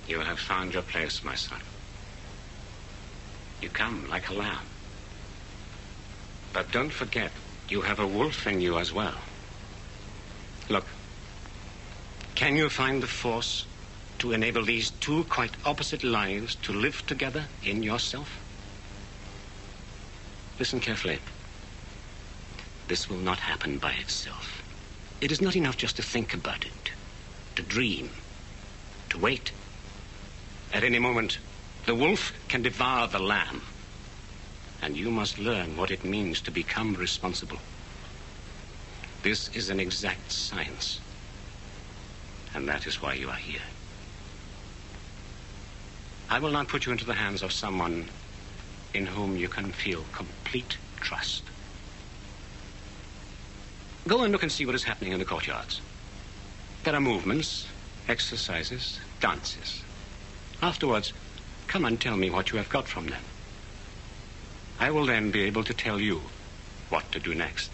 You have found your place, my son. You come like a lamb. But don't forget, you have a wolf in you as well. Look, can you find the force to enable these two quite opposite lives to live together in yourself? Listen carefully. This will not happen by itself. It is not enough just to think about it, to dream, to wait. At any moment, the wolf can devour the lamb. And you must learn what it means to become responsible. This is an exact science. And that is why you are here. I will now put you into the hands of someone in whom you can feel complete trust. Go and look and see what is happening in the courtyards. There are movements, exercises, dances. Afterwards, come and tell me what you have got from them. I will then be able to tell you what to do next.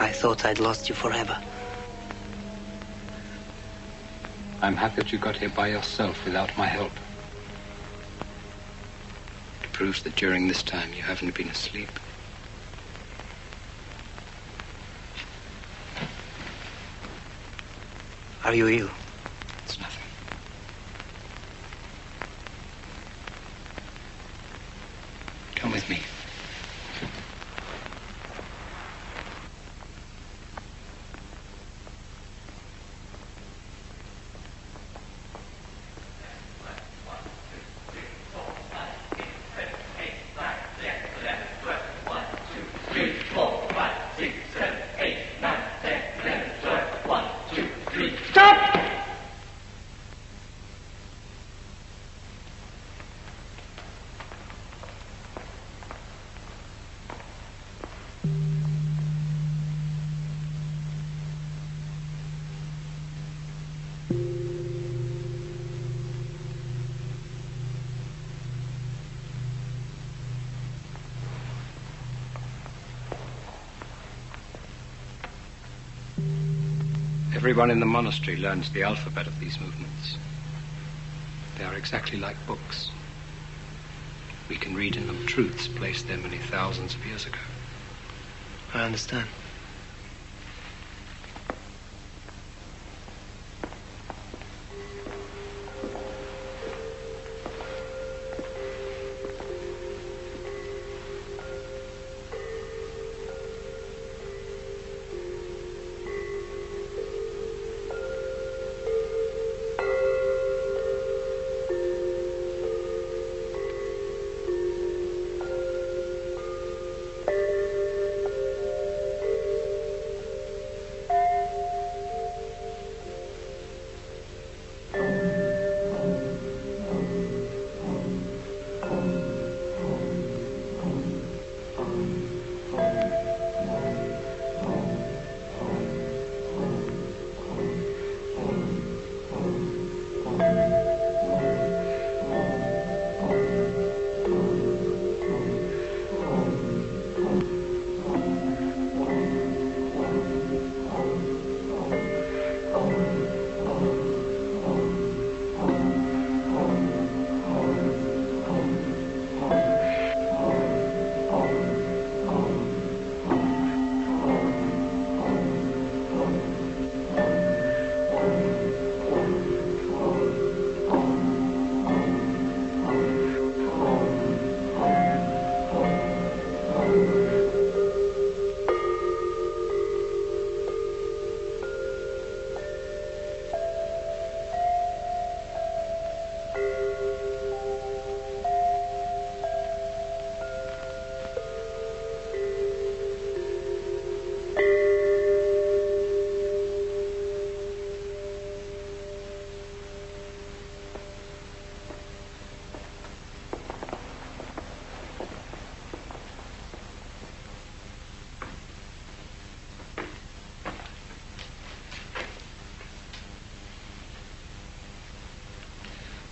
I thought I'd lost you forever. I'm happy that you got here by yourself without my help. It proves that during this time you haven't been asleep. Are you ill? It's nothing. Come with me. Everyone in the monastery learns the alphabet of these movements. They are exactly like books. We can read in them truths placed there many thousands of years ago. I understand.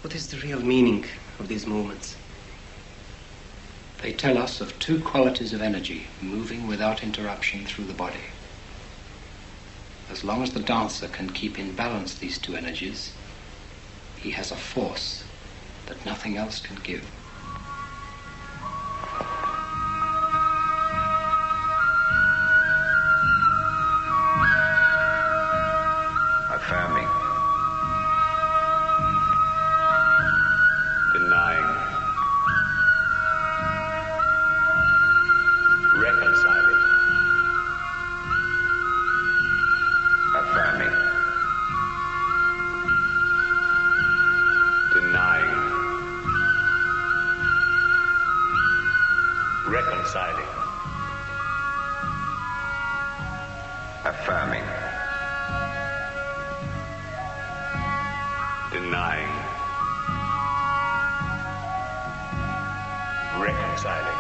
What is the real meaning of these movements? They tell us of two qualities of energy moving without interruption through the body. As long as the dancer can keep in balance these two energies, he has a force that nothing else can give. Affirming. Denying. Reconciling. Affirming. Denying. Reconciling. Affirming. Denying. Reconciling.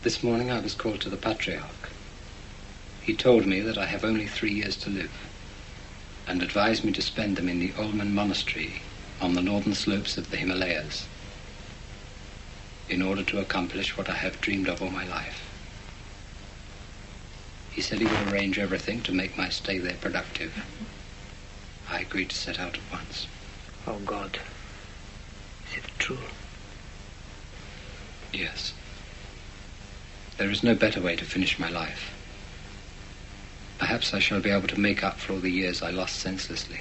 This morning I was called to the Patriarch. He told me that I have only 3 years to live and advised me to spend them in the Olman Monastery on the northern slopes of the Himalayas in order to accomplish what I have dreamed of all my life. He said he would arrange everything to make my stay there productive. I agreed to set out at once. Oh, God. Is it true? Yes. There is no better way to finish my life. Perhaps I shall be able to make up for all the years I lost senselessly.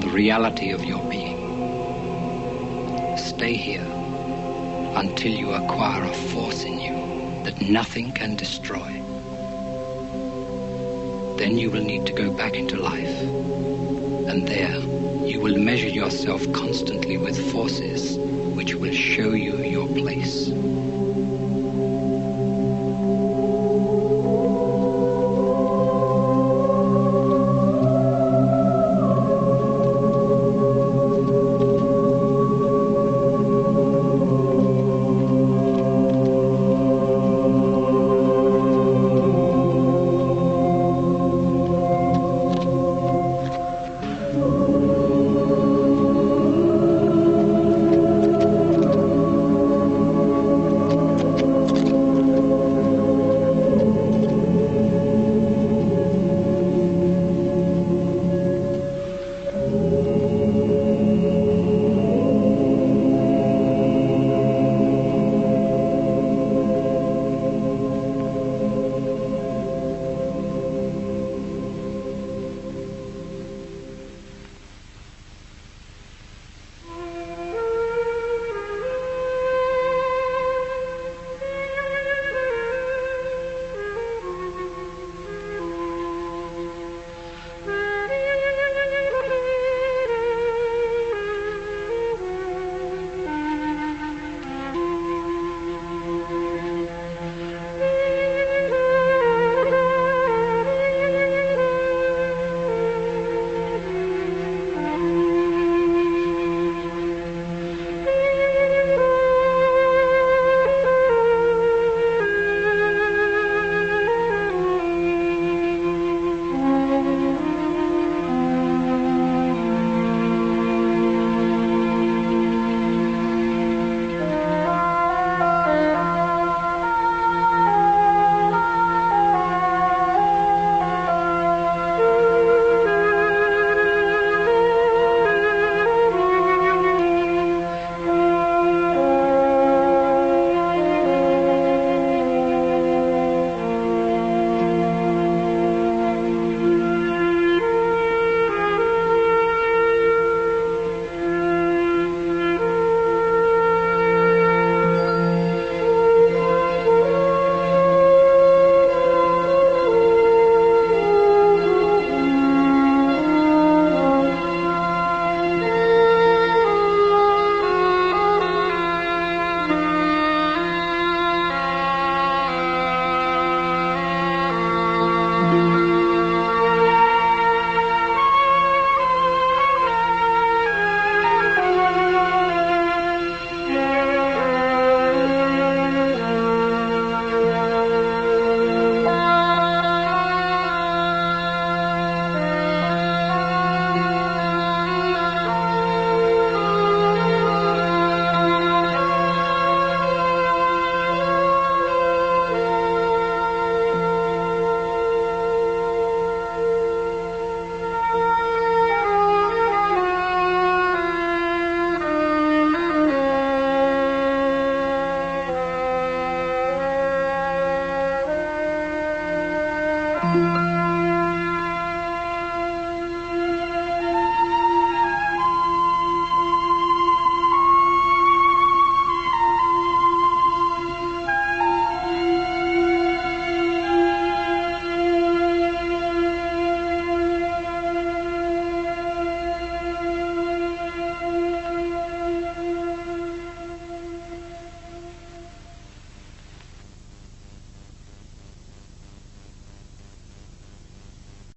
Reality of your being. Stay here until you acquire a force in you that nothing can destroy. Then you will need to go back into life, and there you will measure yourself constantly with forces which will show you your place.